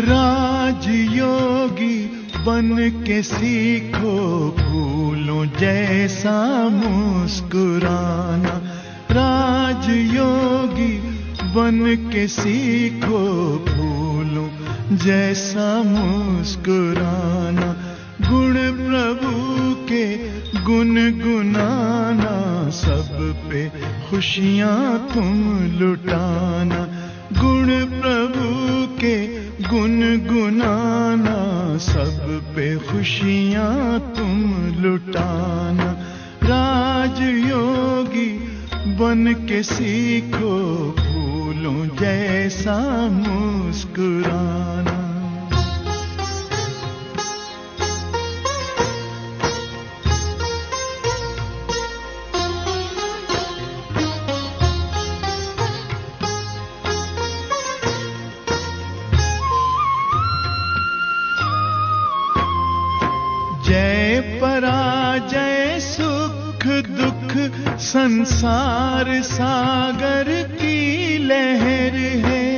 राजयोगी बन के सीखो फूलों जैसा मुस्कुराना। राजयोगी बन के सीखो फूलों जैसा मुस्कुराना। गुण प्रभु के गुनगुनाना, सब पे खुशियां तुम लुटाना। गुण प्रभु के गुनगुनाना, सब पे खुशियां तुम लुटाना। राजयोगी बन के सीखो फूलों जैसा मुस्कुराना। जय पराजय सुख दुख संसार सागर की लहर है।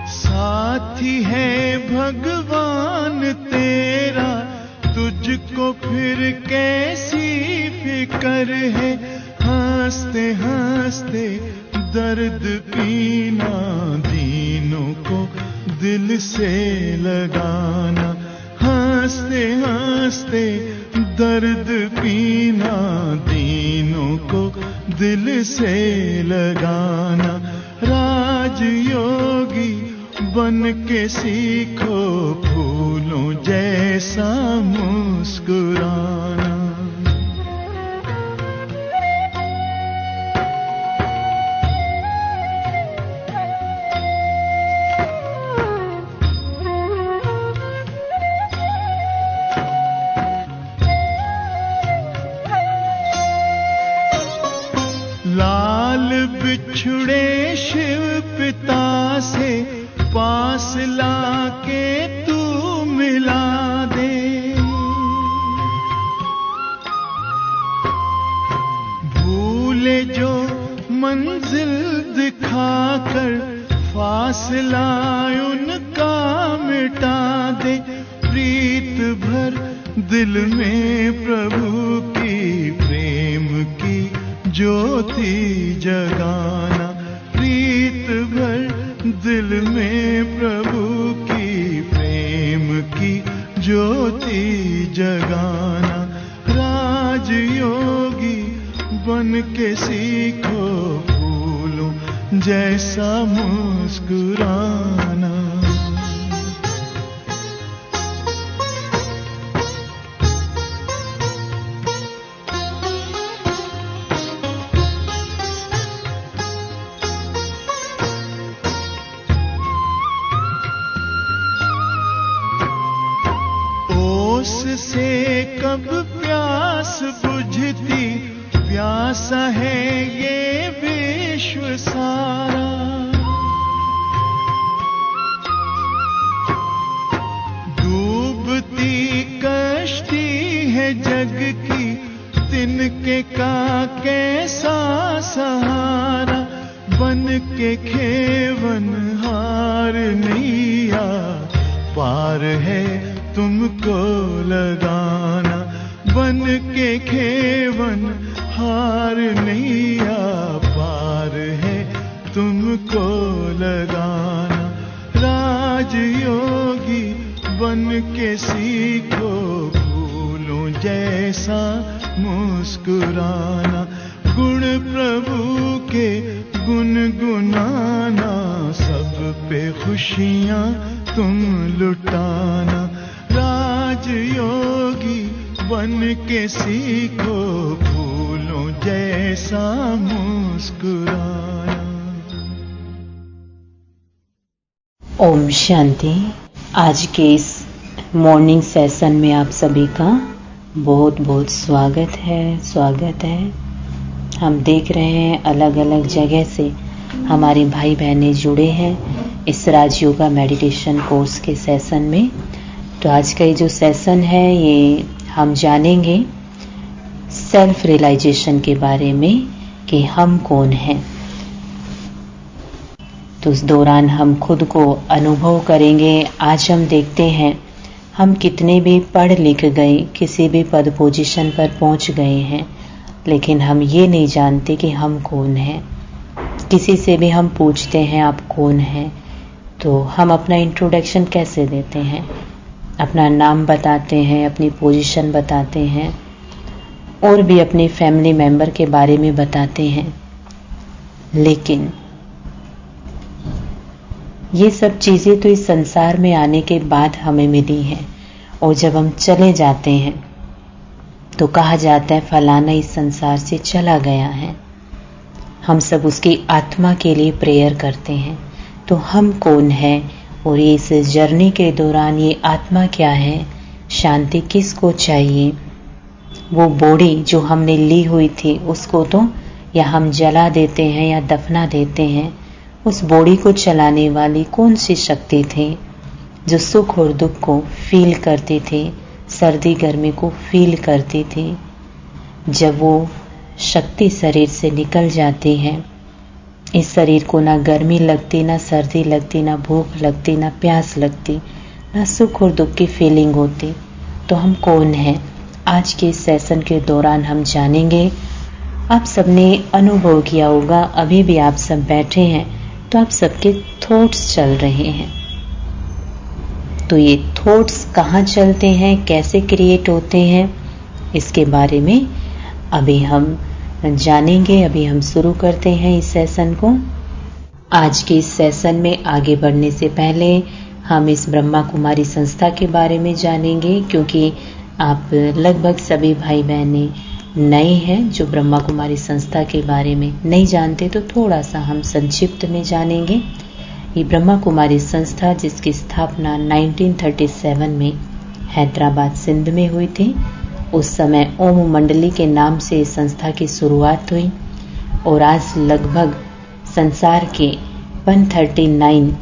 साथी है भगवान तेरा, तुझको फिर कैसी फिकर है। हंसते हंसते दर्द पीना, दीनों को दिल से लगाना। हंसते हंसते दर्द पीना, दीनों को दिल से लगाना। राजयोगी बन के सीखो फूलों जैसा मुस्कुराना। लाल बिछुड़े शिव पिता से पास लाके तू मिला दे। भूले जो मंजिल दिखाकर, फासला उनका मिटा दे। प्रीत भर दिल में प्रभु की, प्रेम की ज्योति जगाना। प्रीत भर दिल में प्रभु की, प्रेम की ज्योति जगाना। राजयोगी बन के सीखो फूलों जैसा मुस्कुराना। से कब प्यास बुझती, प्यासा है ये विश्व सारा। डूबती कश्ती है जग की, तिनके का कैसा सहारा। बन के खेवन हार नैया, पार है तुमको लगाना। बन के खेवन हार नैया, पार है तुमको लगाना। राजयोगी बन के सीखो फूलों जैसा मुस्कुराना। गुण प्रभु के गुनगुनाना, सब पे खुशियां तुम लुटाना। राजयोगी बन के सीखो फूलों जैसा मुस्कुराना। ओम शांति। आज के इस मॉर्निंग सेशन में आप सभी का बहुत बहुत स्वागत है। हम देख रहे हैं अलग अलग जगह से हमारे भाई बहनें जुड़े हैं इस राजयोगा मेडिटेशन कोर्स के सेशन में। तो आज का ये जो सेशन है ये हम जानेंगे सेल्फ रियलाइजेशन के बारे में कि हम कौन हैं। तो उस दौरान हम खुद को अनुभव करेंगे। आज हम देखते हैं हम कितने भी पढ़ लिख गए, किसी भी पद पोजीशन पर पहुंच गए हैं, लेकिन हम ये नहीं जानते कि हम कौन हैं। किसी से भी हम पूछते हैं आप कौन हैं, तो हम अपना इंट्रोडक्शन कैसे देते हैं? अपना नाम बताते हैं, अपनी पोजीशन बताते हैं और भी अपनी फैमिली मेंबर के बारे में बताते हैं। लेकिन ये सब चीजें तो इस संसार में आने के बाद हमें मिली हैं, और जब हम चले जाते हैं तो कहा जाता है फलाना इस संसार से चला गया है। हम सब उसकी आत्मा के लिए प्रेयर करते हैं। तो हम कौन है और ये इस जर्नी के दौरान ये आत्मा क्या है, शांति किसको चाहिए? वो बॉडी जो हमने ली हुई थी उसको तो या हम जला देते हैं या दफना देते हैं। उस बॉडी को चलाने वाली कौन सी शक्ति थी जो सुख और दुख को फील करती थी, सर्दी गर्मी को फील करती थी? जब वो शक्ति शरीर से निकल जाती है, इस शरीर को ना गर्मी लगती, ना सर्दी लगती, ना भूख लगती, ना प्यास लगती, ना सुख और दुख की फीलिंग होती, तो हम कौन हैं? आज के सेशन के दौरान हम जानेंगे। आप सबने अनुभव किया होगा, अभी भी आप सब बैठे हैं तो आप सबके थॉट्स चल रहे हैं। तो ये थॉट्स कहाँ चलते हैं, कैसे क्रिएट होते हैं, इसके बारे में अभी हम जानेंगे। अभी हम शुरू करते हैं इस सेशन को। आज के इस सेशन में आगे बढ़ने से पहले हम इस ब्रह्मा कुमारी संस्था के बारे में जानेंगे, क्योंकि आप लगभग सभी भाई बहनें नए हैं जो ब्रह्मा कुमारी संस्था के बारे में नहीं जानते, तो थोड़ा सा हम संक्षिप्त में जानेंगे। ये ब्रह्मा कुमारी संस्था जिसकी स्थापना 1937 में हैदराबाद सिंध में हुई थी, उस समय ओम मंडली के नाम से इस संस्था की शुरुआत हुई और आज लगभग संसार के 139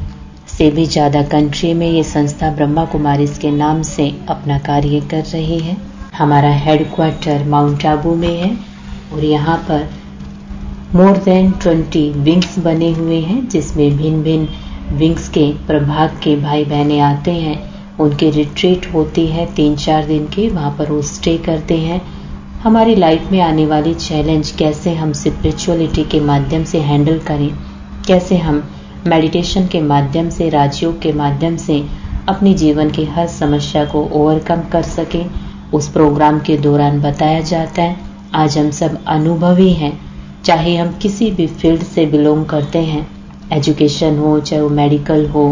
से भी ज़्यादा कंट्री में ये संस्था ब्रह्मा कुमारीज के नाम से अपना कार्य कर रही है। हमारा हेडक्वार्टर माउंट आबू में है और यहाँ पर मोर देन 20 विंग्स बने हुए हैं, जिसमें भिन्न भिन्न विंग्स के प्रभाग के भाई बहनें आते हैं। उनकी रिट्रीट होती है 3-4 दिन की, वहाँ पर वो स्टे करते हैं। हमारी लाइफ में आने वाली चैलेंज कैसे हम स्पिरिचुअलिटी के माध्यम से हैंडल करें, कैसे हम मेडिटेशन के माध्यम से, राजयोग के माध्यम से अपनी जीवन की हर समस्या को ओवरकम कर सकें, उस प्रोग्राम के दौरान बताया जाता है। आज हम सब अनुभवी हैं, चाहे हम किसी भी फील्ड से बिलोंग करते हैं, एजुकेशन हो, चाहे वो मेडिकल हो,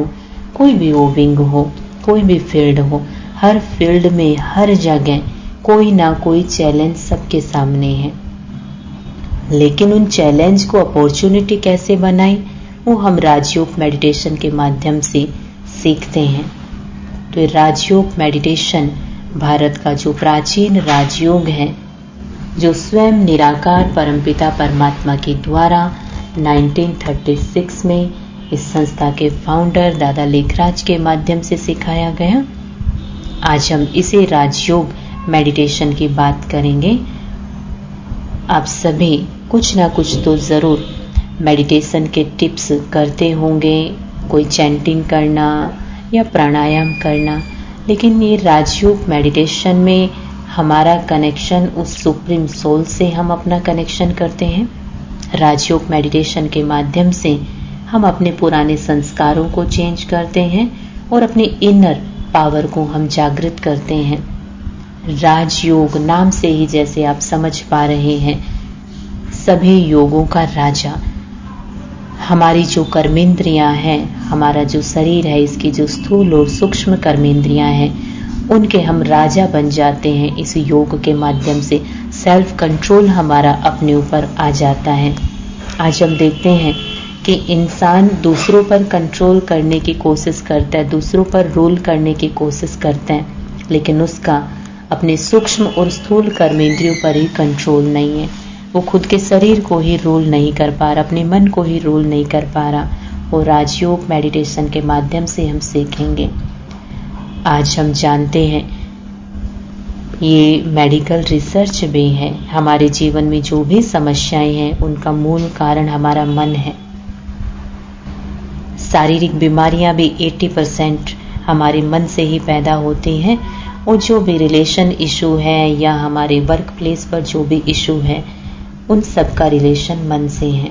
कोई भी वो विंग हो, कोई भी फील्ड हो, हर फील्ड में हर जगह कोई ना कोई चैलेंज सबके सामने है। लेकिन उन चैलेंज को अपॉर्चुनिटी कैसे बनाएं, वो हम राजयोग मेडिटेशन के माध्यम से सीखते हैं। तो राजयोग मेडिटेशन भारत का जो प्राचीन राजयोग है, जो स्वयं निराकार परमपिता परमात्मा के द्वारा 1936 में इस संस्था के फाउंडर दादा लेखराज के माध्यम से सिखाया गया। आज हम इसी राजयोग मेडिटेशन की बात करेंगे। आप सभी कुछ ना कुछ तो ज़रूर मेडिटेशन के टिप्स करते होंगे, कोई चैंटिंग करना या प्राणायाम करना, लेकिन ये राजयोग मेडिटेशन में हमारा कनेक्शन उस सुप्रीम सोल से हम अपना कनेक्शन करते हैं। राजयोग मेडिटेशन के माध्यम से हम अपने पुराने संस्कारों को चेंज करते हैं और अपने इनर पावर को हम जागृत करते हैं। राजयोग नाम से ही जैसे आप समझ पा रहे हैं, सभी योगों का राजा। हमारी जो कर्मेंद्रियां हैं, हमारा जो शरीर है, इसकी जो स्थूल और सूक्ष्म कर्मेंद्रियां हैं, उनके हम राजा बन जाते हैं इस योग के माध्यम से। सेल्फ कंट्रोल हमारा अपने ऊपर आ जाता है। आज हम देखते हैं कि इंसान दूसरों पर कंट्रोल करने की कोशिश करता है, दूसरों पर रूल करने की कोशिश करता है, लेकिन उसका अपने सूक्ष्म और स्थूल कर्मेंद्रियों पर ही कंट्रोल नहीं है। वो खुद के शरीर को ही रूल नहीं कर पा रहा, अपने मन को ही रूल नहीं कर पा रहा। और राजयोग मेडिटेशन के माध्यम से हम सीखेंगे। आज हम जानते हैं ये मेडिकल रिसर्च भी है, हमारे जीवन में जो भी समस्याएं हैं उनका मूल कारण हमारा मन है। शारीरिक बीमारियां भी 80% हमारे मन से ही पैदा होती हैं, और जो भी रिलेशन इशू है या हमारे वर्क प्लेस पर जो भी इशू है, उन सब का रिलेशन मन से है।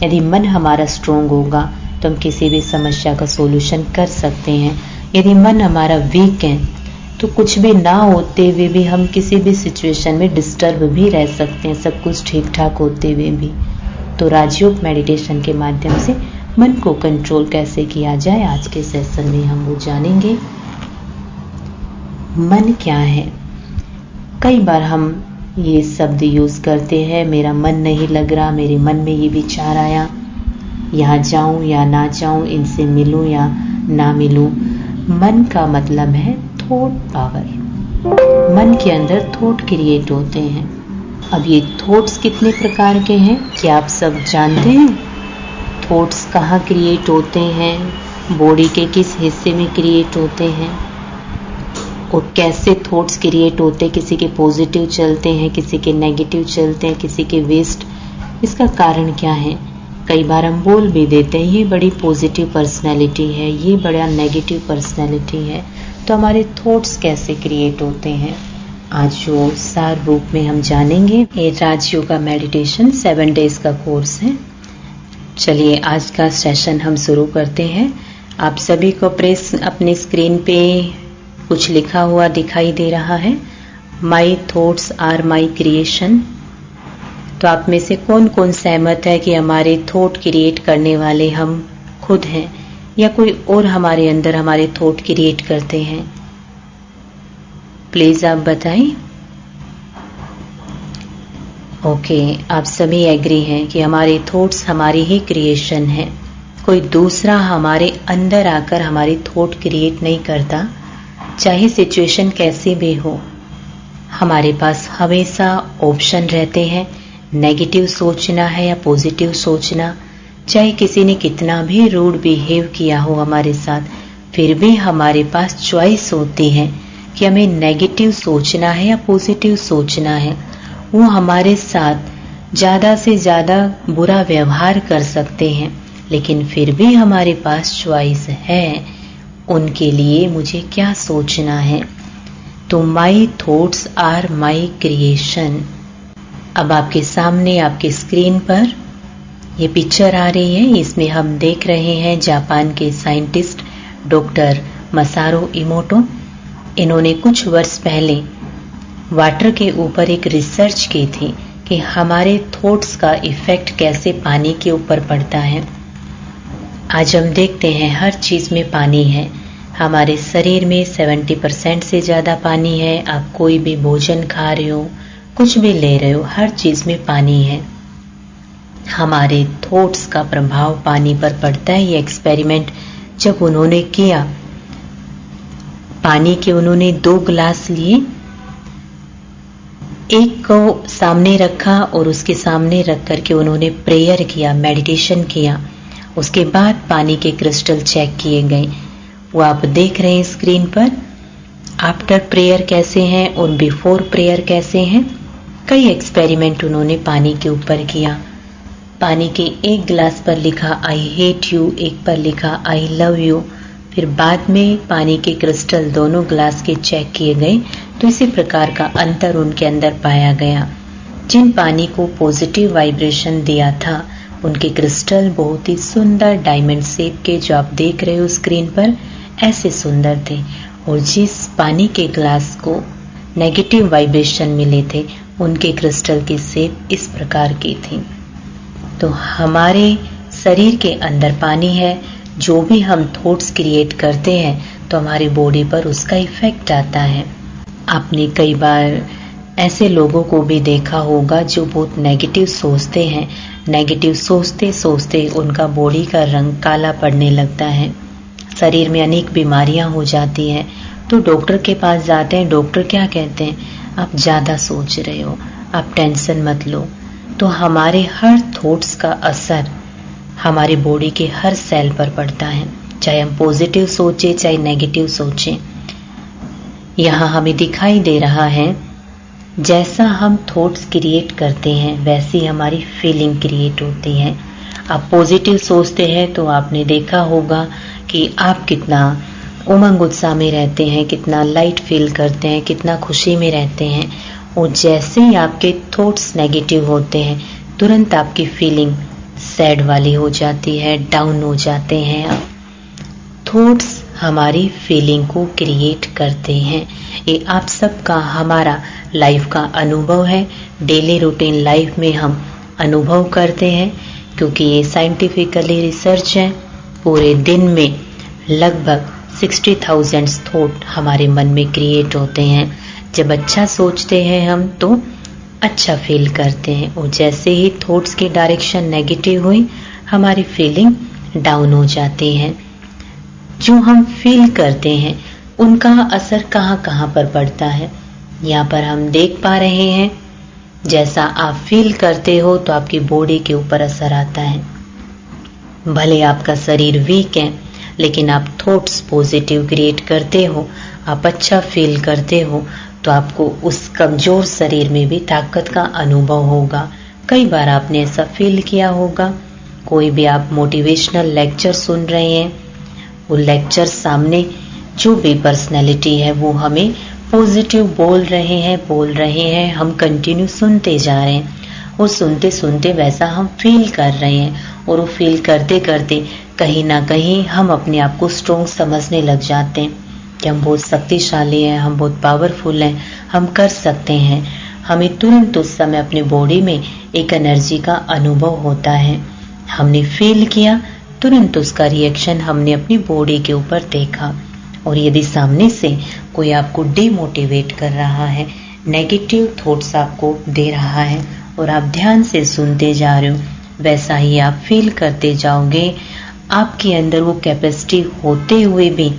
यदि मन हमारा स्ट्रोंग होगा तो हम किसी भी समस्या का सॉल्यूशन कर सकते हैं। यदि मन हमारा वीक है तो कुछ भी ना होते हुए भी हम किसी भी सिचुएशन में डिस्टर्ब भी रह सकते हैं, सब कुछ ठीक ठाक होते हुए भी। तो राजयोग मेडिटेशन के माध्यम से मन को कंट्रोल कैसे किया जाए, आज के सेशन में हम वो जानेंगे। मन क्या है? कई बार हम ये शब्द यूज करते हैं, मेरा मन नहीं लग रहा, मेरे मन में ये विचार आया, यहाँ जाऊं या ना जाऊं, इनसे मिलूं या ना मिलूं। मन का मतलब है थॉट पावर। मन के अंदर थॉट क्रिएट होते हैं। अब ये थॉट्स कितने प्रकार के हैं, क्या आप सब जानते हैं? थॉट्स कहाँ क्रिएट होते हैं, बॉडी के किस हिस्से में क्रिएट होते हैं, और कैसे थॉट्स क्रिएट होते हैं। किसी के पॉजिटिव चलते हैं, किसी के नेगेटिव चलते हैं, किसी के वेस्ट। इसका कारण क्या है? कई बार हम बोल भी देते हैं ये बड़ी पॉजिटिव पर्सनैलिटी है, ये बड़ा नेगेटिव पर्सनैलिटी है। तो हमारे थॉट्स कैसे क्रिएट होते हैं, आज जो सार रूप में हम जानेंगे। ये राजयोगा मेडिटेशन 7 डेज का कोर्स है। चलिए आज का सेशन हम शुरू करते हैं। आप सभी को अपने स्क्रीन पे कुछ लिखा हुआ दिखाई दे रहा है, my thoughts are my creation. तो आप में से कौन कौन सहमत है कि हमारे थॉट क्रिएट करने वाले हम खुद हैं, या कोई और हमारे अंदर हमारे थॉट क्रिएट करते हैं? प्लीज आप बताएं। ओके, आप सभी एग्री हैं कि हमारे थॉट्स हमारी ही क्रिएशन है। कोई दूसरा हमारे अंदर आकर हमारी थॉट क्रिएट नहीं करता। चाहे सिचुएशन कैसी भी हो, हमारे पास हमेशा ऑप्शन रहते हैं, नेगेटिव सोचना है या पॉजिटिव सोचना। चाहे किसी ने कितना भी रूड बिहेव किया हो हमारे साथ, फिर भी हमारे पास चॉइस होती है कि हमें नेगेटिव सोचना है या पॉजिटिव सोचना है। वो हमारे साथ ज्यादा से ज्यादा बुरा व्यवहार कर सकते हैं, लेकिन फिर भी हमारे पास चॉइस है उनके लिए मुझे क्या सोचना है। तो my thoughts are my creation. अब आपके सामने आपके स्क्रीन पर ये पिक्चर आ रही है। इसमें हम देख रहे हैं जापान के साइंटिस्ट डॉक्टर मसारो इमोटो। इन्होंने कुछ वर्ष पहले वाटर के ऊपर एक रिसर्च की थी कि हमारे थॉट्स का इफेक्ट कैसे पानी के ऊपर पड़ता है। आज हम देखते हैं हर चीज में पानी है। हमारे शरीर में 70% से ज्यादा पानी है। आप कोई भी भोजन खा रहे हो, कुछ भी ले रहे हो, हर चीज में पानी है। हमारे थॉट्स का प्रभाव पानी पर पड़ता है। ये एक्सपेरिमेंट जब उन्होंने किया, पानी के उन्होंने 2 गिलास लिए, एक को सामने रखा और उसके सामने रख करके उन्होंने प्रेयर किया, मेडिटेशन किया। उसके बाद पानी के क्रिस्टल चेक किए गए। वो आप देख रहे हैं स्क्रीन पर। आफ्टर प्रेयर कैसे हैं और बिफोर प्रेयर कैसे हैं। कई एक्सपेरिमेंट उन्होंने पानी के ऊपर किया। पानी के एक गिलास पर लिखा आई हेट यू, एक पर लिखा आई लव यू। फिर बाद में पानी के क्रिस्टल दोनों गिलास के चेक किए गए, तो इसी प्रकार का अंतर उनके अंदर पाया गया। जिन पानी को पॉजिटिव वाइब्रेशन दिया था, उनके क्रिस्टल बहुत ही सुंदर डायमंड शेप के, जो आप देख रहे हो स्क्रीन पर, ऐसे सुंदर थे। और जिस पानी के ग्लास को नेगेटिव वाइब्रेशन मिले थे, उनके क्रिस्टल की शेप इस प्रकार की थी। तो हमारे शरीर के अंदर पानी है। जो भी हम थॉट्स क्रिएट करते हैं तो हमारी बॉडी पर उसका इफेक्ट आता है। आपने कई बार ऐसे लोगों को भी देखा होगा जो बहुत नेगेटिव सोचते हैं। नेगेटिव सोचते सोचते उनका बॉडी का रंग काला पड़ने लगता है, शरीर में अनेक बीमारियां हो जाती हैं। तो डॉक्टर के पास जाते हैं। डॉक्टर क्या कहते हैं? आप ज्यादा सोच रहे हो, आप टेंशन मत लो। तो हमारे हर थॉट्स का असर हमारी बॉडी के हर सेल पर पड़ता है, चाहे हम पॉजिटिव सोचे चाहे नेगेटिव सोचें। यहाँ हमें दिखाई दे रहा है जैसा हम थॉट्स क्रिएट करते हैं वैसी हमारी फीलिंग क्रिएट होती है। आप पॉजिटिव सोचते हैं तो आपने देखा होगा कि आप कितना उमंग उत्साह में रहते हैं, कितना लाइट फील करते हैं, कितना खुशी में रहते हैं। और जैसे ही आपके थॉट्स नेगेटिव होते हैं, तुरंत आपकी फीलिंग सैड वाली हो जाती है, डाउन हो जाते हैं आप। थॉट्स हमारी फीलिंग को क्रिएट करते हैं। ये आप सबका, हमारा लाइफ का अनुभव है। डेली रूटीन लाइफ में हम अनुभव करते हैं, क्योंकि ये साइंटिफिकली रिसर्च है। पूरे दिन में लगभग 60,000 थॉट हमारे मन में क्रिएट होते हैं। जब अच्छा सोचते हैं हम तो अच्छा फील करते हैं, और जैसे ही थॉट्स की डायरेक्शन नेगेटिव हुई, हमारी फीलिंग डाउन हो जाती है। जो हम फील करते हैं उनका असर कहाँ कहाँ पर पड़ता है, यहाँ पर हम देख पा रहे हैं। जैसा आप फील करते हो तो आपकी बॉडी के ऊपर असर आता है। भले आपका शरीर वीक है, लेकिन आप थॉट्स पॉजिटिव क्रिएट करते हो, आप अच्छा फील करते हो, तो आपको उस कमजोर शरीर में भी ताकत का अनुभव होगा। कई बार आपने ऐसा फील किया होगा। कोई भी आप मोटिवेशनल लेक्चर सुन रहे हैं, वो लेक्चर सामने जो भी पर्सनैलिटी है वो हमें पॉजिटिव बोल रहे हैं, हम कंटिन्यू सुनते जा रहे हैं, और सुनते सुनते वैसा हम फील कर रहे हैं। और वो फील करते करते कहीं ना कहीं हम अपने आप को स्ट्रॉन्ग समझने लग जाते हैं कि हम बहुत शक्तिशाली हैं, हम बहुत पावरफुल हैं, हम कर सकते हैं। हमें तुरंत उस समय अपनी बॉडी में एक एनर्जी का अनुभव होता है। हमने फील किया, तुरंत उसका रिएक्शन हमने अपनी बॉडी के ऊपर देखा। और यदि सामने से कोई आपको डिमोटिवेट कर रहा है, नेगेटिव थॉट्स आपको दे रहा है, और आप ध्यान से सुनते जा रहे हो, वैसा ही आप फील करते जाओगे। आपके अंदर वो कैपेसिटी होते हुए भी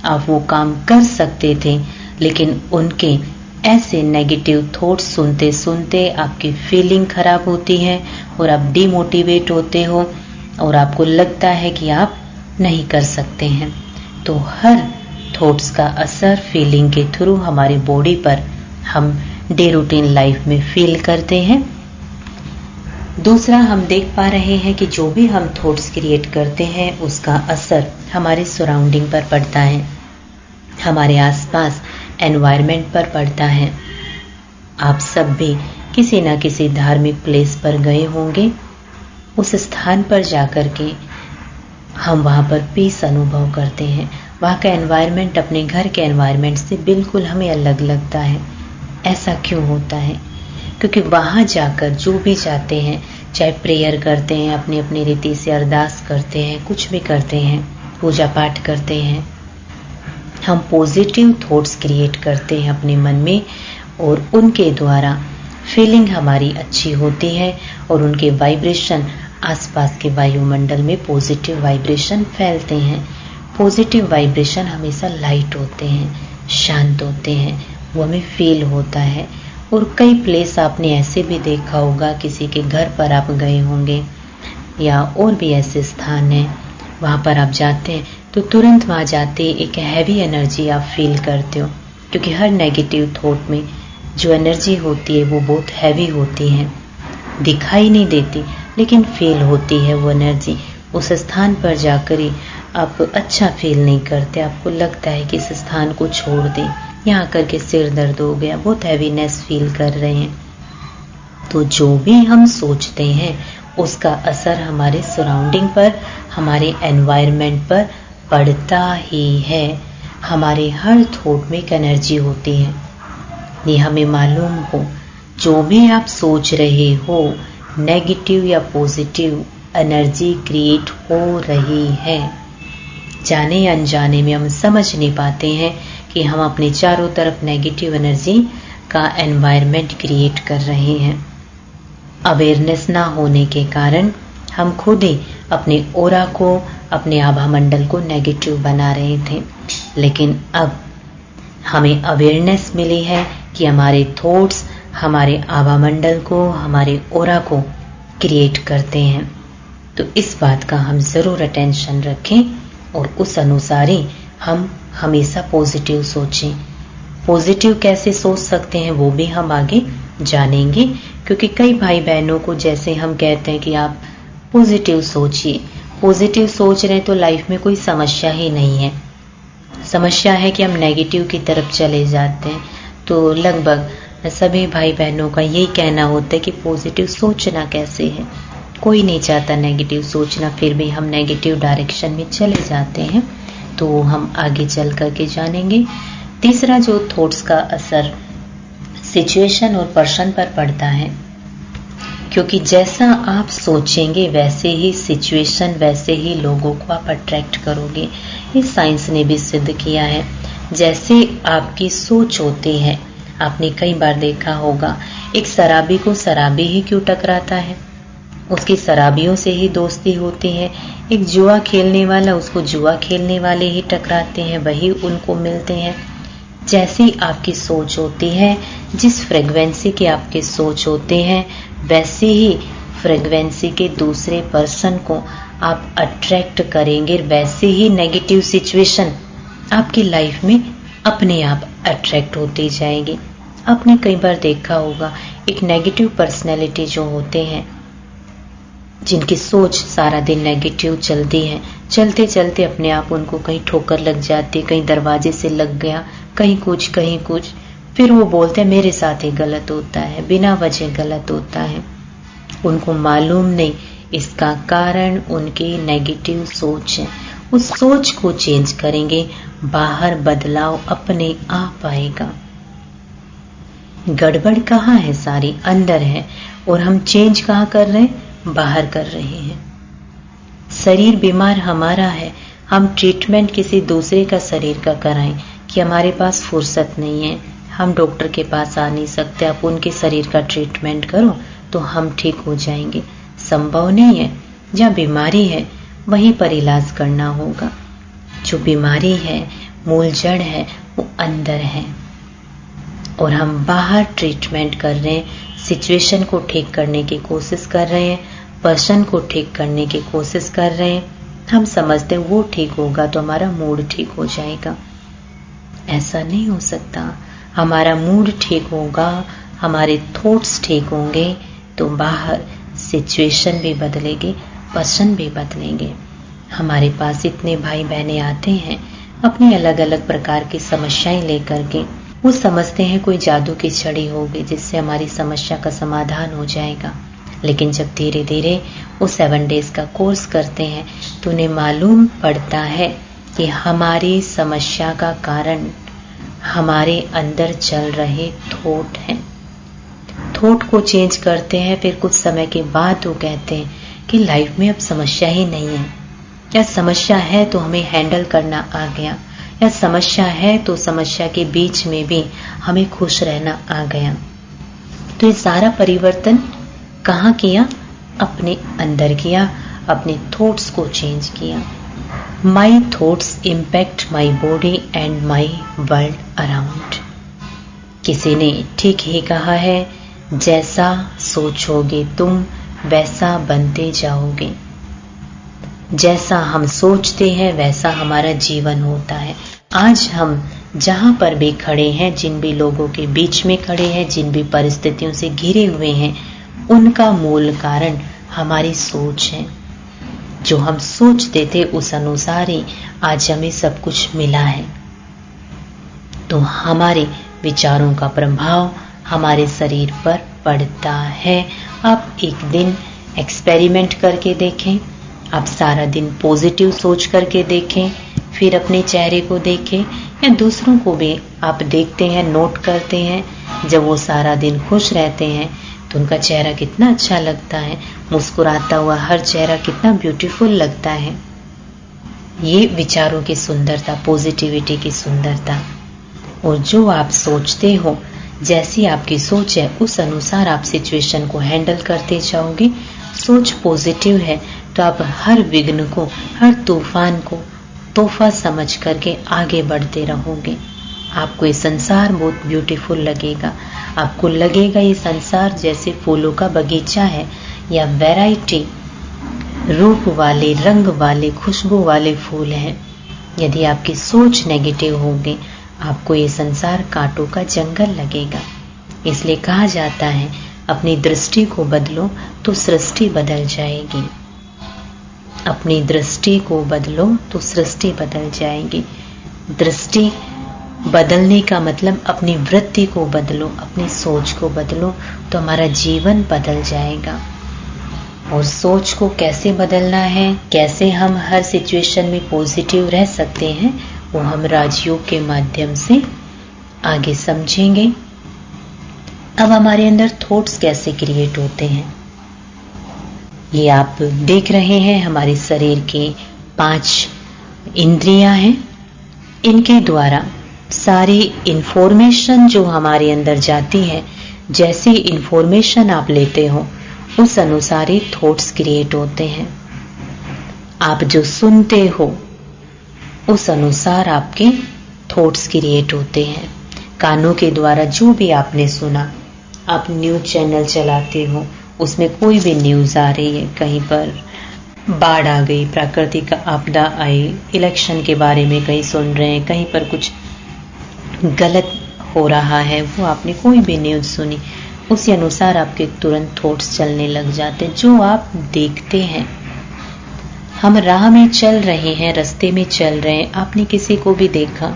आप वो काम कर सकते थे, लेकिन उनके ऐसे नेगेटिव थॉट्स सुनते सुनते आपकी फीलिंग खराब होती है, और आप डिमोटिवेट होते हो, और आपको लगता है कि आप नहीं कर सकते हैं। तो हर थॉट्स का असर फीलिंग के थ्रू हमारी बॉडी पर हम डे रूटीन लाइफ में फील करते हैं। दूसरा, हम देख पा रहे हैं कि जो भी हम थॉट्स क्रिएट करते हैं उसका असर हमारे सराउंडिंग पर पड़ता है, हमारे आसपास एनवायरनमेंट पर पड़ता है। आप सब भी किसी न किसी धार्मिक प्लेस पर गए होंगे। उस स्थान पर जाकर के हम वहाँ पर पीस अनुभव करते हैं। वहाँ का एनवायरनमेंट अपने घर के एनवायरनमेंट से बिल्कुल हमें अलग लगता है। ऐसा क्यों होता है? क्योंकि वहाँ जाकर जो भी जाते हैं, चाहे प्रेयर करते हैं, अपनी अपनी रीति से अरदास करते हैं, कुछ भी करते हैं, पूजा पाठ करते हैं, हम पॉजिटिव थॉट्स क्रिएट करते हैं अपने मन में, और उनके द्वारा फीलिंग हमारी अच्छी होती है, और उनके वाइब्रेशन आसपास के वायुमंडल में पॉजिटिव वाइब्रेशन फैलते हैं। पॉजिटिव वाइब्रेशन हमेशा लाइट होते हैं, शांत होते हैं, वो हमें फील होता है। और कई प्लेस आपने ऐसे भी देखा होगा, किसी के घर पर आप गए होंगे, या और भी ऐसे स्थान हैं, वहाँ पर आप जाते हैं तो तुरंत वहाँ जाते एक हैवी एनर्जी आप फील करते हो, क्योंकि हर नेगेटिव थॉट में जो एनर्जी होती है वो बहुत हैवी होती है, दिखाई नहीं देती, लेकिन फील होती है वो एनर्जी। उस स्थान पर जाकर ही आप अच्छा फील नहीं करते, आपको लगता है कि इस स्थान को छोड़ दें, यहाँ करके सिर दर्द हो गया, बहुत हैवीनेस फील कर रहे हैं। तो जो भी हम सोचते हैं उसका असर हमारे सराउंडिंग पर, हमारे एनवायरनमेंट पर पड़ता ही है। हमारे हर थॉट में एक एनर्जी होती है, ये हमें मालूम हो। जो भी आप सोच रहे हो, नेगेटिव या पॉजिटिव एनर्जी क्रिएट हो रही है। जाने अनजाने में हम समझ नहीं पाते हैं कि हम अपने चारों तरफ नेगेटिव एनर्जी का एनवायरनमेंट क्रिएट कर रहे हैं। अवेयरनेस ना होने के कारण हम खुद ही अपने ऑरा को, अपने आभा मंडल को नेगेटिव बना रहे थे, लेकिन अब हमें अवेयरनेस मिली है कि हमारे थॉट्स हमारे आभा मंडल को, हमारे ऑरा को क्रिएट करते हैं। तो इस बात का हम जरूर अटेंशन रखें, और उस अनुसार ही हम हमेशा पॉजिटिव सोचें। पॉजिटिव कैसे सोच सकते हैं वो भी हम आगे जानेंगे, क्योंकि कई भाई बहनों को, जैसे हम कहते हैं कि आप पॉजिटिव सोचिए। पॉजिटिव सोच रहे तो लाइफ में कोई समस्या ही नहीं है। समस्या है कि हम नेगेटिव की तरफ चले जाते हैं। तो लगभग सभी भाई बहनों का यही कहना होता है कि पॉजिटिव सोचना कैसे है। कोई नहीं चाहता नेगेटिव सोचना, फिर भी हम नेगेटिव डायरेक्शन में चले जाते हैं। तो हम आगे चल करके जानेंगे। तीसरा जो थॉट्स का असर सिचुएशन और पर्सन पर पड़ता है, क्योंकि जैसा आप सोचेंगे वैसे ही सिचुएशन, वैसे ही लोगों को आप अट्रैक्ट करोगे। इस साइंस ने भी सिद्ध किया है। जैसे आपकी सोच होती है, आपने कई बार देखा होगा, एक शराबी को शराबी ही क्यों टकराता है, उसकी शराबियों से ही दोस्ती होती है। एक जुआ खेलने वाला, उसको जुआ खेलने वाले ही टकराते हैं, वही उनको मिलते हैं। जैसी आपकी सोच होती है, जिस फ्रीक्वेंसी के आपके सोच होते हैं, वैसे ही फ्रीक्वेंसी के दूसरे पर्सन को आप अट्रैक्ट करेंगे। वैसे ही नेगेटिव सिचुएशन आपकी लाइफ में अपने आप अट्रैक्ट होती जाएगी। आपने कई बार देखा होगा, एक नेगेटिव पर्सनैलिटी जो होते हैं, जिनकी सोच सारा दिन नेगेटिव चलती है, चलते चलते अपने आप उनको कहीं ठोकर लग जाती, कहीं दरवाजे से लग गया, कहीं कुछ, फिर वो बोलते हैं मेरे साथ ही गलत होता है, बिना वजह गलत होता है। उनको मालूम नहीं इसका कारण उनकी नेगेटिव सोच है। उस सोच को चेंज करेंगे, बाहर बदलाव अपने आप आएगा। गड़बड़ कहाँ है? सारी अंदर है, और हम चेंज कहाँ कर रहे हैं? बाहर कर रहे हैं। शरीर बीमार हमारा है, हम ट्रीटमेंट किसी दूसरे का शरीर का कराएं कि हमारे पास फुर्सत नहीं है, हम डॉक्टर के पास आ नहीं सकते, आप उनके शरीर का ट्रीटमेंट करो तो हम ठीक हो जाएंगे। संभव नहीं है। जहाँ बीमारी है वहीं पर इलाज करना होगा। जो बीमारी है, मूल जड़ है, वो अंदर है, और हम बाहर ट्रीटमेंट कर रहे हैं, सिचुएशन को ठीक करने की कोशिश कर रहे हैं, पर्सन को ठीक करने की कोशिश कर रहे हैं। हम समझते हैं वो ठीक होगा तो हमारा मूड ठीक हो जाएगा। ऐसा नहीं हो सकता। हमारा मूड ठीक होगा, हमारे थॉट्स ठीक होंगे तो बाहर सिचुएशन भी बदलेगी, पर्सन भी बदलेंगे। हमारे पास इतने भाई बहनें आते हैं अपनी अलग अलग प्रकार की समस्याएं लेकर के। वो समझते हैं कोई जादू की छड़ी होगी जिससे हमारी समस्या का समाधान हो जाएगा। लेकिन जब धीरे धीरे वो 7 डेज का कोर्स करते हैं तो उन्हें मालूम पड़ता है कि हमारी समस्या का कारण हमारे अंदर चल रहे थॉट हैं। थॉट को चेंज करते हैं, फिर कुछ समय के बाद वो कहते हैं कि लाइफ में अब समस्या ही नहीं है, या समस्या है तो हमें हैंडल करना आ गया, या समस्या है तो समस्या के बीच में भी हमें खुश रहना आ गया। तो ये सारा परिवर्तन कहाँ किया? अपने अंदर किया, अपने थॉट्स को चेंज किया। My thoughts impact my body and my world around. किसी ने ठीक ही कहा है, जैसा सोचोगे तुम वैसा बनते जाओगे। जैसा हम सोचते हैं वैसा हमारा जीवन होता है। आज हम जहां पर भी खड़े हैं, जिन भी लोगों के बीच में खड़े हैं, जिन भी परिस्थितियों से घिरे हुए हैं, उनका मूल कारण हमारी सोच है। जो हम सोचते थे उस अनुसार ही आज हमें सब कुछ मिला है। तो हमारे विचारों का प्रभाव हमारे शरीर पर पड़ता है। आप एक दिन एक्सपेरिमेंट करके देखें, आप सारा दिन पॉजिटिव सोच करके देखें, फिर अपने चेहरे को देखें, या दूसरों को भी आप देखते हैं, नोट करते हैं। जब वो सारा दिन खुश रहते हैं तो उनका चेहरा कितना अच्छा लगता है, मुस्कुराता हुआ हर चेहरा कितना ब्यूटीफुल लगता है। ये विचारों की सुंदरता, पॉजिटिविटी की सुंदरता। और जो आप सोचते हो, जैसी आपकी सोच है उस अनुसार आप सिचुएशन को हैंडल करते जाओगे। सोच पॉजिटिव है तो आप हर विघ्न को, हर तूफान को तोहफा समझ करके आगे बढ़ते रहोगे। आपको ये संसार बहुत ब्यूटीफुल लगेगा। आपको लगेगा ये संसार जैसे फूलों का बगीचा है, या वैरायटी रूप वाले, रंग वाले, खुशबू वाले फूल हैं। यदि आपकी सोच नेगेटिव होगी, आपको ये संसार कांटों का जंगल लगेगा। इसलिए कहा जाता है अपनी दृष्टि को बदलो तो सृष्टि बदल जाएगी। अपनी दृष्टि को बदलो तो सृष्टि बदल जाएगी। दृष्टि बदलने का मतलब अपनी वृत्ति को बदलो, अपनी सोच को बदलो तो हमारा जीवन बदल जाएगा। और सोच को कैसे बदलना है, कैसे हम हर सिचुएशन में पॉजिटिव रह सकते हैं, वो हम राजयोग के माध्यम से आगे समझेंगे। अब हमारे अंदर थॉट्स कैसे क्रिएट होते हैं, ये आप देख रहे हैं। हमारे शरीर के 5 इंद्रियां हैं, इनके द्वारा सारी इंफॉर्मेशन जो हमारे अंदर जाती है, जैसी इंफॉर्मेशन आप लेते हो उस अनुसार ही थॉट्स क्रिएट होते हैं। आप जो सुनते हो उस अनुसार आपके थॉट्स क्रिएट होते हैं। कानों के द्वारा जो भी आपने सुना, आप न्यूज चैनल चलाते हो, उसमें कोई भी न्यूज आ रही है, कहीं पर बाढ़ आ गई, प्राकृतिक आपदा आई, इलेक्शन के बारे में कहीं सुन रहे हैं, कहीं पर कुछ गलत हो रहा है, वो आपने कोई भी न्यूज सुनी, उसी अनुसार आपके तुरंत थॉट्स चलने लग जाते हैं। जो आप देखते हैं, हम राह में चल रहे हैं, रास्ते में चल रहे हैं, आपने किसी को भी देखा,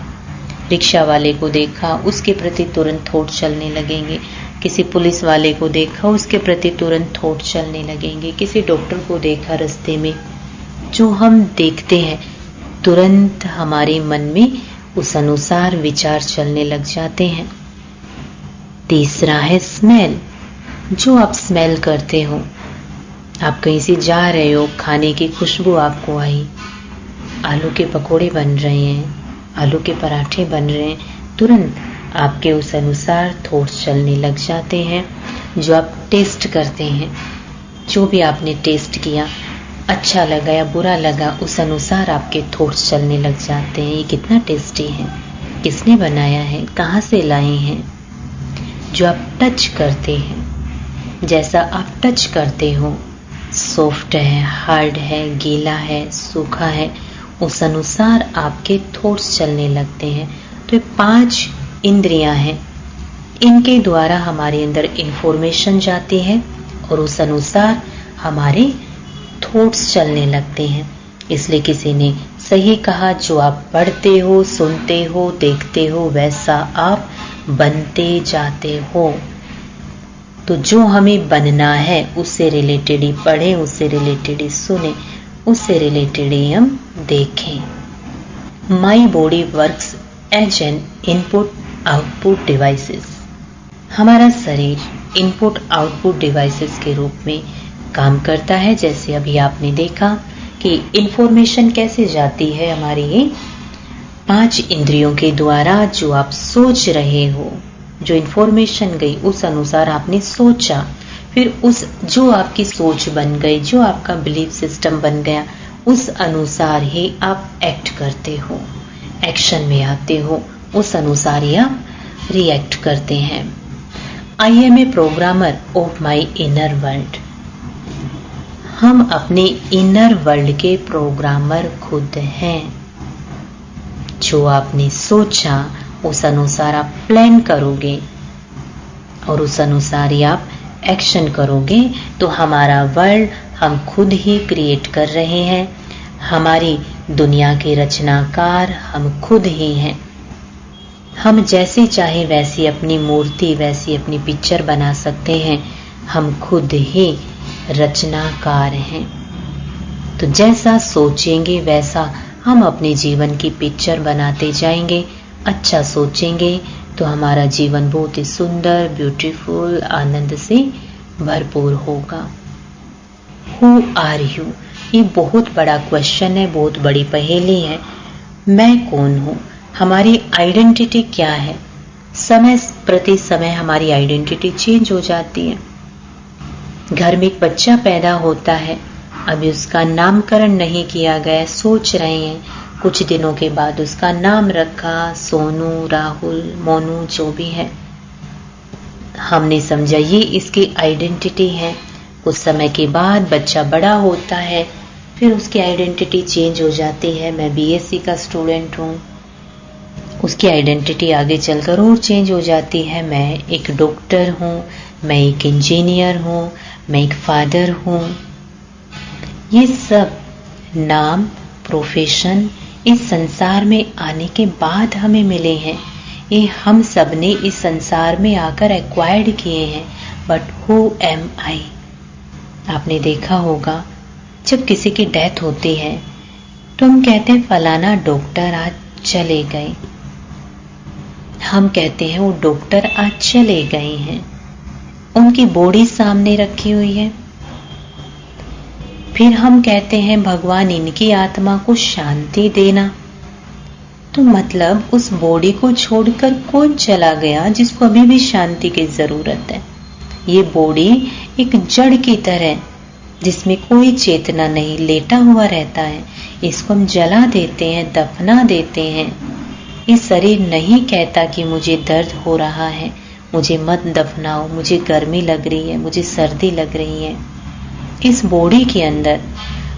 रिक्शा वाले को देखा, उसके प्रति तुरंत थॉट चलने लगेंगे। किसी पुलिस वाले को देखा, उसके प्रति तुरंत थॉट चलने लगेंगे। किसी डॉक्टर को देखा रास्ते में, जो हम देखते हैं तुरंत हमारे मन में उस अनुसार विचार चलने लग जाते हैं। तीसरा है स्मेल, जो आप स्मेल करते हो। आप कहीं से जा रहे हो, खाने की खुशबू आपको आई, आलू के पकोड़े बन रहे हैं, आलू के पराठे बन रहे हैं, तुरंत आपके उस अनुसार थॉट्स चलने लग जाते हैं। जो आप टेस्ट करते हैं, जो भी आपने टेस्ट किया, अच्छा लगा या बुरा लगा, उस अनुसार आपके थॉट्स चलने लग जाते हैं। ये कितना टेस्टी है, किसने बनाया है, कहाँ से लाए हैं। जो आप टच करते हैं, जैसा आप टच करते हो, सॉफ्ट है, हार्ड है, गीला है, सूखा है, उस अनुसार आपके थॉट्स चलने लगते हैं। तो ये 5 इंद्रियां हैं, इनके द्वारा हमारे अंदर इंफॉर्मेशन जाती है और उस अनुसार हमारे थॉट्स चलने लगते हैं। इसलिए किसी ने सही कहा, जो आप पढ़ते हो, सुनते हो, देखते हो, वैसा आप बनते जाते हो। तो जो हमें बनना है उससे रिलेटेड ही पढ़ें, उससे रिलेटेड ही सुने, उससे रिलेटेड ही हम देखें। My body works as an input output devices. हमारा शरीर इनपुट आउटपुट डिवाइसेस के रूप में काम करता है। जैसे अभी आपने देखा कि इंफॉर्मेशन कैसे जाती है हमारी ये 5 इंद्रियों के द्वारा। जो आप सोच रहे हो, जो इंफॉर्मेशन गई, उस अनुसार आपने सोचा, फिर उस जो आपकी सोच बन गई, जो आपका बिलीफ सिस्टम बन गया, उस अनुसार ही आप एक्ट करते हो, एक्शन में आते हो, उस अनुसार ही आप रिएक्ट करते हैं। I am a programmer of my inner world. हम अपने इनर वर्ल्ड के प्रोग्रामर खुद हैं। जो आपने सोचा उस अनुसार आप प्लान करोगे और उस अनुसार ही आप एक्शन करोगे, तो हमारा वर्ल्ड हम खुद ही क्रिएट कर रहे हैं। हमारी दुनिया के रचनाकार हम खुद ही हैं। हम जैसे चाहे वैसी अपनी मूर्ति, वैसी अपनी पिक्चर बना सकते हैं। हम खुद ही रचनाकार हैं। तो जैसा सोचेंगे वैसा हम अपने जीवन की पिक्चर बनाते जाएंगे। अच्छा सोचेंगे तो हमारा जीवन बहुत ही सुंदर, ब्यूटीफुल, आनंद से भरपूर होगा। Who are you? ये बहुत बड़ा क्वेश्चन है, बहुत बड़ी पहेली है। मैं कौन हूँ? हमारी आइडेंटिटी क्या है? समय प्रति समय हमारी आइडेंटिटी चेंज हो जाती है। घर में एक बच्चा पैदा होता है, अभी उसका नामकरण नहीं किया गया, सोच रहे हैं, कुछ दिनों के बाद उसका नाम रखा, सोनू, राहुल, मोनू, जो भी है। हमने समझा ये इसकी आइडेंटिटी है। कुछ समय के बाद बच्चा बड़ा होता है, फिर उसकी आइडेंटिटी चेंज हो जाती है। मैं बीएससी का स्टूडेंट हूँ, उसकी आइडेंटिटी आगे चलकर और चेंज हो जाती है। मैं एक डॉक्टर हूँ, मैं एक इंजीनियर हूँ, मैं एक फादर हूँ। ये सब नाम, प्रोफेशन इस संसार में आने के बाद हमें मिले हैं। ये हम सब ने इस संसार में आकर एक्वायर्ड किए हैं। बट हु एम आई? आपने देखा होगा जब किसी की डेथ होती है तो हम कहते हैं फलाना डॉक्टर आज चले गए। हम कहते हैं वो डॉक्टर आज चले गए हैं। उनकी बॉडी सामने रखी हुई है। फिर हम कहते हैं भगवान इनकी आत्मा को शांति देना। तो मतलब उस बॉडी को छोड़कर कौन चला गया जिसको अभी भी शांति की जरूरत है? ये बॉडी एक जड़ की तरह जिसमें कोई चेतना नहीं, लेटा हुआ रहता है। इसको हम जला देते हैं, दफना देते हैं। ये शरीर नहीं कहता कि मुझे दर्द हो रहा है, मुझे मत दफनाओ, मुझे गर्मी लग रही है, मुझे सर्दी लग रही है। इस बॉडी के अंदर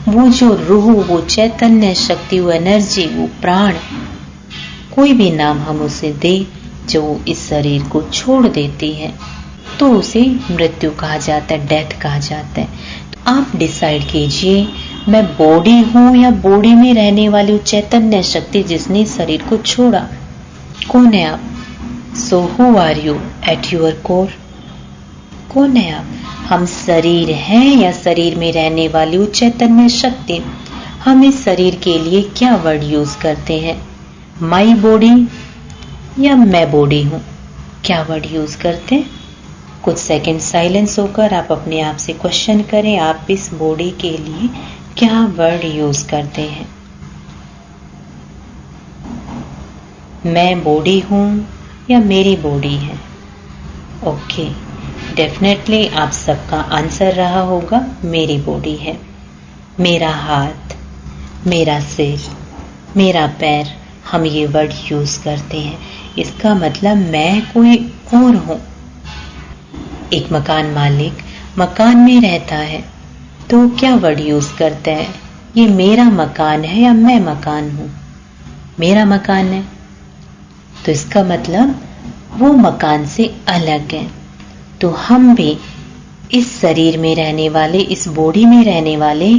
वो जो रूह, वो चैतन्य शक्ति, वो एनर्जी, वो प्राण, कोई भी नाम हम उसे दे, जो इस शरीर को छोड़ देती है तो उसे मृत्यु कहा जाता है, डेथ कहा जाता है। तो आप डिसाइड कीजिए, मैं बॉडी हूं या बॉडी में रहने वाली चैतन्य शक्ति जिसने शरीर को छोड़ा? कौन है आप? So who are you at your core? कौन है आप? हम शरीर हैं या शरीर में रहने वाली चैतन्य शक्ति? हम इस शरीर के लिए क्या वर्ड यूज करते हैं? माई बॉडी या मैं बॉडी हूं? क्या वर्ड यूज करते हैं? कुछ सेकंड साइलेंस होकर आप अपने आप से क्वेश्चन करें, आप इस बॉडी के लिए क्या वर्ड यूज करते हैं? मैं बॉडी हूं या मेरी बॉडी है? ओके, डेफिनेटली आप सबका आंसर रहा होगा मेरी बॉडी है। मेरा हाथ, मेरा सिर, मेरा पैर, हम ये वर्ड यूज करते हैं। इसका मतलब मैं कोई और हूं। एक मकान मालिक मकान में रहता है तो क्या वर्ड यूज करता है? ये मेरा मकान है या मैं मकान हूं? मेरा मकान है, तो इसका मतलब वो मकान से अलग है। तो हम भी इस शरीर में रहने वाले, इस बॉडी में रहने वाले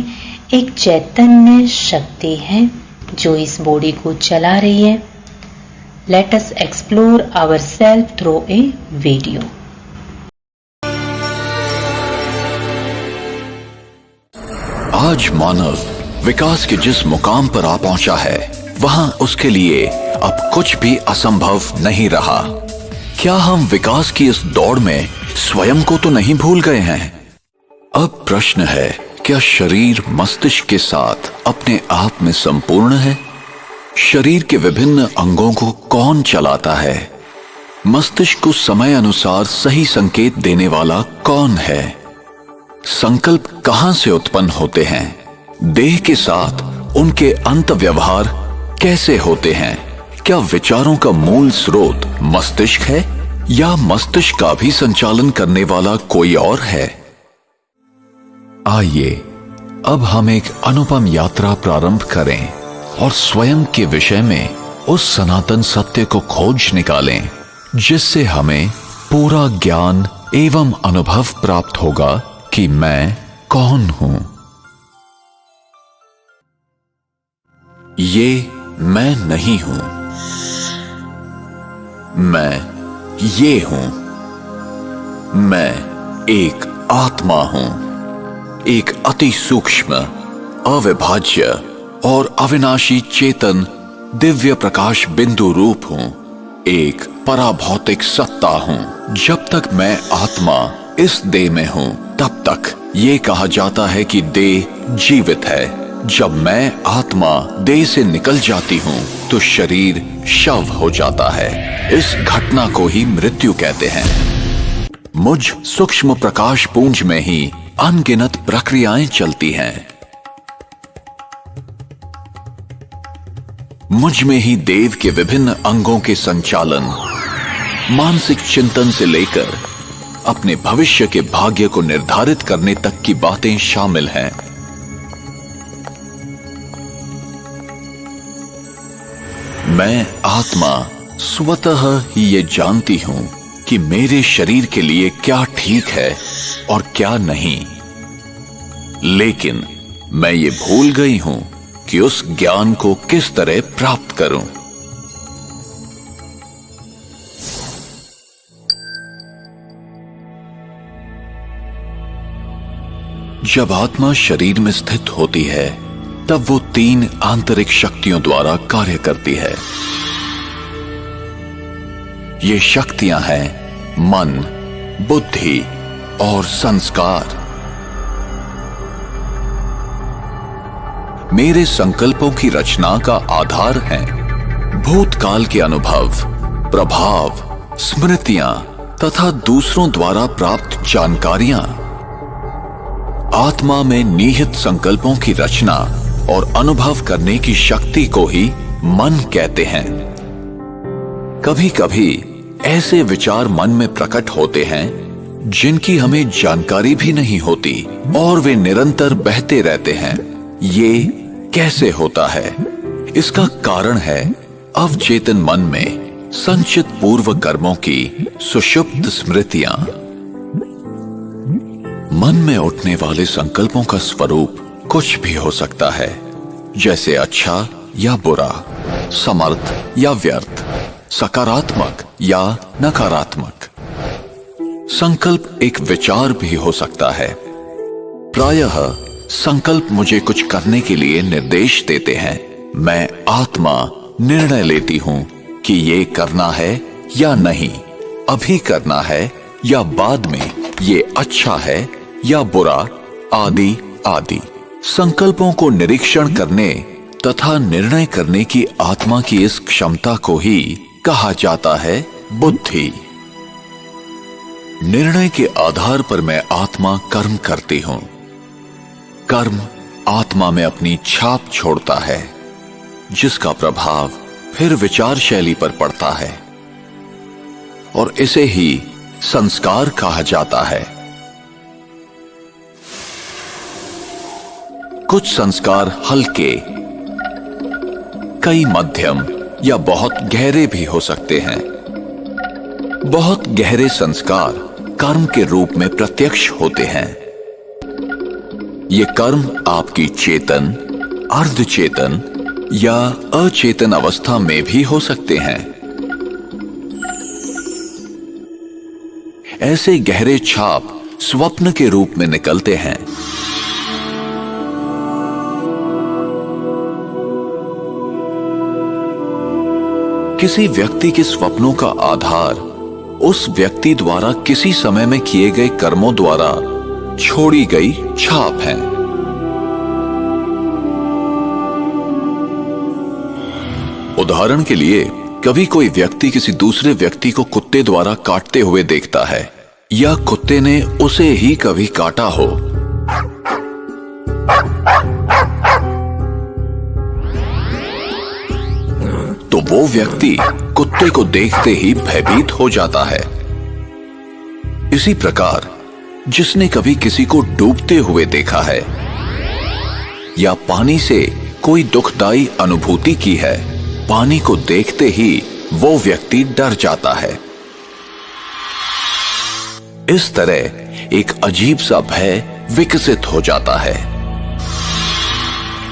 एक चैतन्य शक्ति है जो इस बॉडी को चला रही है। Let us explore ourselves through a video. आज मानव विकास के जिस मुकाम पर आ पहुंचा है, वहां उसके लिए अब कुछ भी असंभव नहीं रहा। क्या हम विकास की इस दौड़ में स्वयं को तो नहीं भूल गए हैं? अब प्रश्न है, क्या शरीर मस्तिष्क के साथ अपने आप में संपूर्ण है? शरीर के विभिन्न अंगों को कौन चलाता है? मस्तिष्क को समय अनुसार सही संकेत देने वाला कौन है? संकल्प कहां से उत्पन्न होते हैं? देह के साथ उनके अंत व्यवहार कैसे होते हैं? क्या विचारों का मूल स्रोत मस्तिष्क है या मस्तिष्क का भी संचालन करने वाला कोई और है? आइए अब हम एक अनुपम यात्रा प्रारंभ करें और स्वयं के विषय में उस सनातन सत्य को खोज निकालें जिससे हमें पूरा ज्ञान एवं अनुभव प्राप्त होगा कि मैं कौन हूं। ये मैं नहीं हूं, मैं ये हूं। मैं एक आत्मा हूं, एक अति सूक्ष्म, अविभाज्य और अविनाशी चेतन दिव्य प्रकाश बिंदु रूप हूं, एक पराभौतिक सत्ता हूं। जब तक मैं आत्मा इस देह में हूं, तब तक ये कहा जाता है कि देह जीवित है। जब मैं आत्मा देह से निकल जाती हूं, तो शरीर शव हो जाता है। इस घटना को ही मृत्यु कहते हैं। मुझ सूक्ष्म प्रकाश पुंज में ही अनगिनत प्रक्रियाएं चलती हैं। मुझ में ही देव के विभिन्न अंगों के संचालन, मानसिक चिंतन से लेकर अपने भविष्य के भाग्य को निर्धारित करने तक की बातें शामिल हैं। मैं आत्मा स्वतः ही ये जानती हूं कि मेरे शरीर के लिए क्या ठीक है और क्या नहीं। लेकिन मैं ये भूल गई हूं कि उस ज्ञान को किस तरह प्राप्त करूं। जब आत्मा शरीर में स्थित होती है तब वो 3 आंतरिक शक्तियों द्वारा कार्य करती है। ये शक्तियां हैं मन, बुद्धि और संस्कार। मेरे संकल्पों की रचना का आधार हैं भूतकाल के अनुभव, प्रभाव, स्मृतियां तथा दूसरों द्वारा प्राप्त जानकारियां। आत्मा में निहित संकल्पों की रचना और अनुभव करने की शक्ति को ही मन कहते हैं। कभी कभी ऐसे विचार मन में प्रकट होते हैं जिनकी हमें जानकारी भी नहीं होती और वे निरंतर बहते रहते हैं। ये कैसे होता है? इसका कारण है अवचेतन मन में संचित पूर्व कर्मों की सुषुप्त स्मृतियां। मन में उठने वाले संकल्पों का स्वरूप कुछ भी हो सकता है, जैसे अच्छा या बुरा, समर्थ या व्यर्थ, सकारात्मक या नकारात्मक। संकल्प एक विचार भी हो सकता है। प्रायः संकल्प मुझे कुछ करने के लिए निर्देश देते हैं। मैं आत्मा निर्णय लेती हूं कि ये करना है या नहीं, अभी करना है या बाद में, ये अच्छा है या बुरा, आदि आदि। संकल्पों को निरीक्षण करने तथा निर्णय करने की आत्मा की इस क्षमता को ही कहा जाता है बुद्धि। निर्णय के आधार पर मैं आत्मा कर्म करती हूं। कर्म आत्मा में अपनी छाप छोड़ता है, जिसका प्रभाव फिर विचार शैली पर पड़ता है और इसे ही संस्कार कहा जाता है। कुछ संस्कार हल्के, कई मध्यम या बहुत गहरे भी हो सकते हैं। बहुत गहरे संस्कार कर्म के रूप में प्रत्यक्ष होते हैं। ये कर्म आपकी चेतन, अर्धचेतन या अचेतन अवस्था में भी हो सकते हैं। ऐसे गहरे छाप स्वप्न के रूप में निकलते हैं। किसी व्यक्ति के स्वप्नों का आधार उस व्यक्ति द्वारा किसी समय में किए गए कर्मों द्वारा छोड़ी गई छाप है। उदाहरण के लिए, कभी कोई व्यक्ति किसी दूसरे व्यक्ति को कुत्ते द्वारा काटते हुए देखता है या कुत्ते ने उसे ही कभी काटा हो। तो वो व्यक्ति कुत्ते को देखते ही भयभीत हो जाता है। इसी प्रकार जिसने कभी किसी को डूबते हुए देखा है या पानी से कोई दुखदाई अनुभूति की है, पानी को देखते ही वो व्यक्ति डर जाता है। इस तरह एक अजीब सा भय विकसित हो जाता है।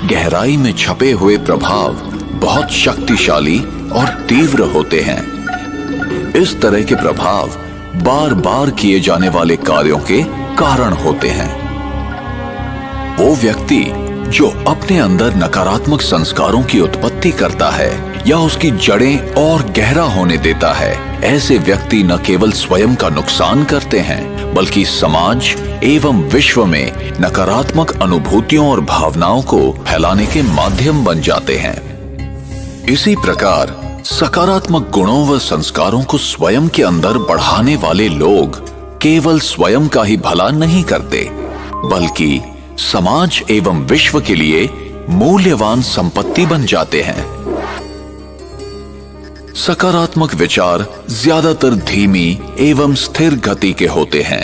गहराई में छपे हुए प्रभाव बहुत शक्तिशाली और तीव्र होते हैं। इस तरह के प्रभाव बार बार किए जाने वाले कार्यों के कारण होते हैं। वो व्यक्ति जो अपने अंदर नकारात्मक संस्कारों की उत्पत्ति करता है या उसकी जड़ें और गहरा होने देता है, ऐसे व्यक्ति न केवल स्वयं का नुकसान करते हैं बल्कि समाज एवं विश्व में नकारात्मक अनुभूतियों और भावनाओं को फैलाने के माध्यम बन जाते हैं। इसी प्रकार सकारात्मक गुणों व संस्कारों को स्वयं के अंदर बढ़ाने वाले लोग केवल स्वयं का ही भला नहीं करते बल्कि समाज एवं विश्व के लिए मूल्यवान संपत्ति बन जाते हैं। सकारात्मक विचार ज्यादातर धीमी एवं स्थिर गति के होते हैं।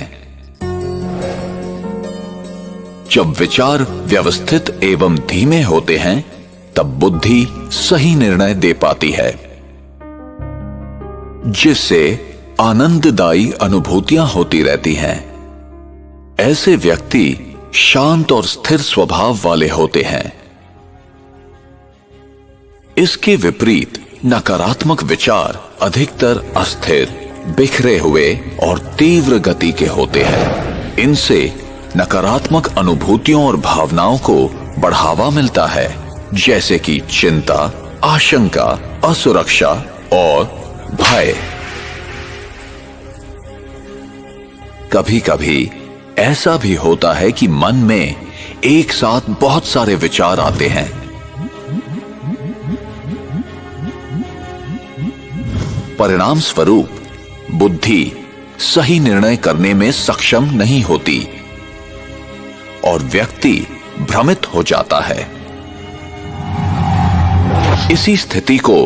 जब विचार व्यवस्थित एवं धीमे होते हैं तब बुद्धि सही निर्णय दे पाती है, जिससे आनंददायी अनुभूतियां होती रहती हैं। ऐसे व्यक्ति शांत और स्थिर स्वभाव वाले होते हैं। इसके विपरीत नकारात्मक विचार अधिकतर अस्थिर, बिखरे हुए और तीव्र गति के होते हैं। इनसे नकारात्मक अनुभूतियों और भावनाओं को बढ़ावा मिलता है, जैसे कि चिंता, आशंका, असुरक्षा और भय। कभी कभी ऐसा भी होता है कि मन में एक साथ बहुत सारे विचार आते हैं। परिणाम स्वरूप बुद्धि सही निर्णय करने में सक्षम नहीं होती और व्यक्ति भ्रमित हो जाता है। इसी स्थिति को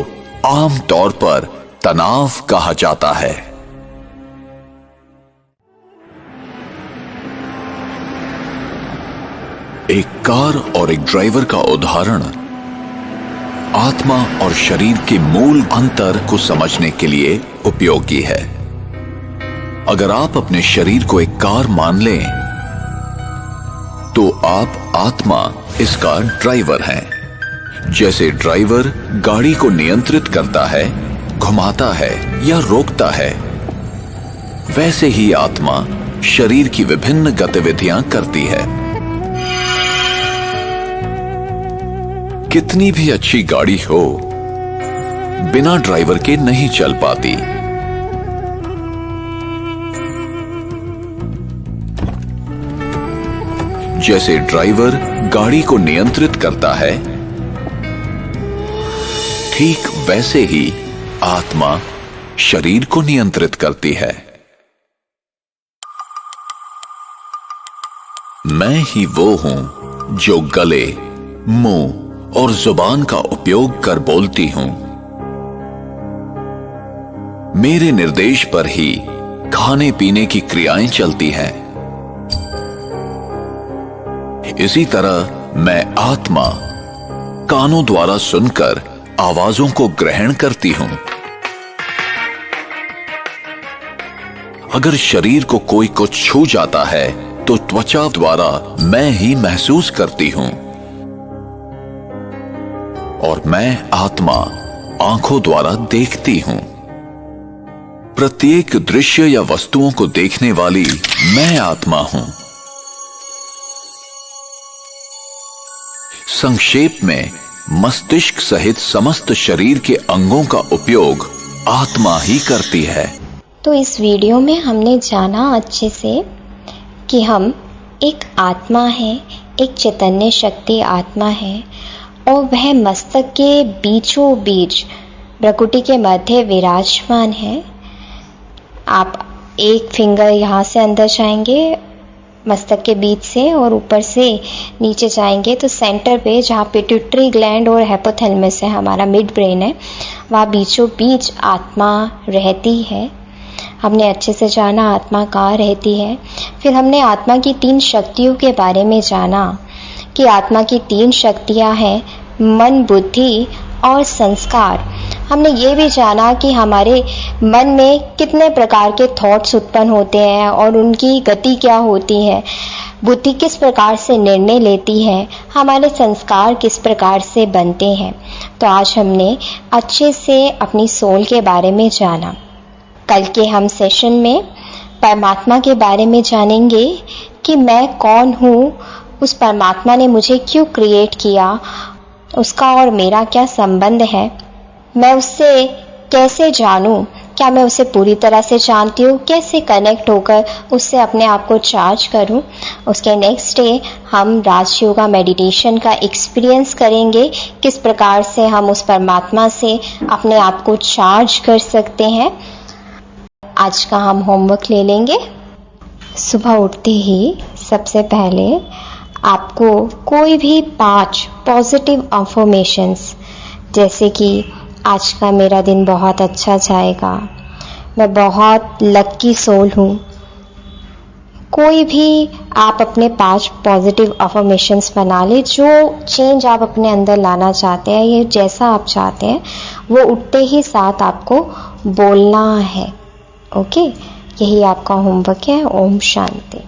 आम तौर पर तनाव कहा जाता है। एक कार और एक ड्राइवर का उदाहरण आत्मा और शरीर के मूल अंतर को समझने के लिए उपयोगी है। अगर आप अपने शरीर को एक कार मान लें, तो आप आत्मा इसका ड्राइवर हैं। जैसे ड्राइवर गाड़ी को नियंत्रित करता है, घुमाता है या रोकता है, वैसे ही आत्मा शरीर की विभिन्न गतिविधियां करती है। कितनी भी अच्छी गाड़ी हो, बिना ड्राइवर के नहीं चल पाती। जैसे ड्राइवर गाड़ी को नियंत्रित करता है, ठीक वैसे ही आत्मा शरीर को नियंत्रित करती है। मैं ही वो हूं जो गले, मुंह और जुबान का उपयोग कर बोलती हूं। मेरे निर्देश पर ही खाने पीने की क्रियाएं चलती हैं। इसी तरह मैं आत्मा कानों द्वारा सुनकर आवाजों को ग्रहण करती हूं। अगर शरीर को कोई कुछ छू जाता है तो त्वचा द्वारा मैं ही महसूस करती हूं और मैं आत्मा आंखों द्वारा देखती हूं। प्रत्येक दृश्य या वस्तुओं को देखने वाली मैं आत्मा हूं। संक्षेप में मस्तिष्क सहित समस्त शरीर के अंगों का उपयोग आत्मा ही करती है। तो इस वीडियो में हमने जाना अच्छे से कि हम एक आत्मा है, एक चैतन्य शक्ति आत्मा है और वह मस्तक के बीचों बीच प्रकृति के मध्य विराजमान है। आप एक फिंगर यहाँ से अंदर जाएंगे मस्तक के बीच से और ऊपर से नीचे जाएंगे तो सेंटर पे जहाँ पिट्यूटरी ग्लैंड और हाइपोथैलेमस है, हमारा मिड ब्रेन है, वहाँ बीचों बीच आत्मा रहती है। हमने अच्छे से जाना आत्मा कहाँ रहती है। फिर हमने आत्मा की 3 शक्तियों के बारे में जाना कि आत्मा की 3 शक्तियाँ हैं, मन, बुद्धि और संस्कार। हमने ये भी जाना कि हमारे मन में कितने प्रकार के थॉट्स उत्पन्न होते हैं और उनकी गति क्या होती है, बुद्धि किस प्रकार से निर्णय लेती है, हमारे संस्कार किस प्रकार से बनते हैं। तो आज हमने अच्छे से अपनी सोल के बारे में जाना। कल के हम सेशन में परमात्मा के बारे में जानेंगे कि मैं कौन हूँ, उस परमात्मा ने मुझे क्यों क्रिएट किया, उसका और मेरा क्या संबंध है, मैं उससे कैसे जानूं, क्या मैं उसे पूरी तरह से जानती हूँ, कैसे कनेक्ट होकर उससे अपने आप को चार्ज करूँ। उसके नेक्स्ट डे हम राजयोगा मेडिटेशन का एक्सपीरियंस करेंगे, किस प्रकार से हम उस परमात्मा से अपने आप को चार्ज कर सकते हैं। आज का हम होमवर्क ले लेंगे। सुबह उठते ही सबसे पहले आपको कोई भी 5 पॉजिटिव अफर्मेशंस, जैसे कि आज का मेरा दिन बहुत अच्छा जाएगा, मैं बहुत लकी सोल हूँ, कोई भी आप अपने 5 पॉजिटिव अफर्मेशंस बना ले। जो चेंज आप अपने अंदर लाना चाहते हैं, ये जैसा आप चाहते हैं, वो उठते ही साथ आपको बोलना है। ओके, यही आपका होमवर्क है। ओम शांति।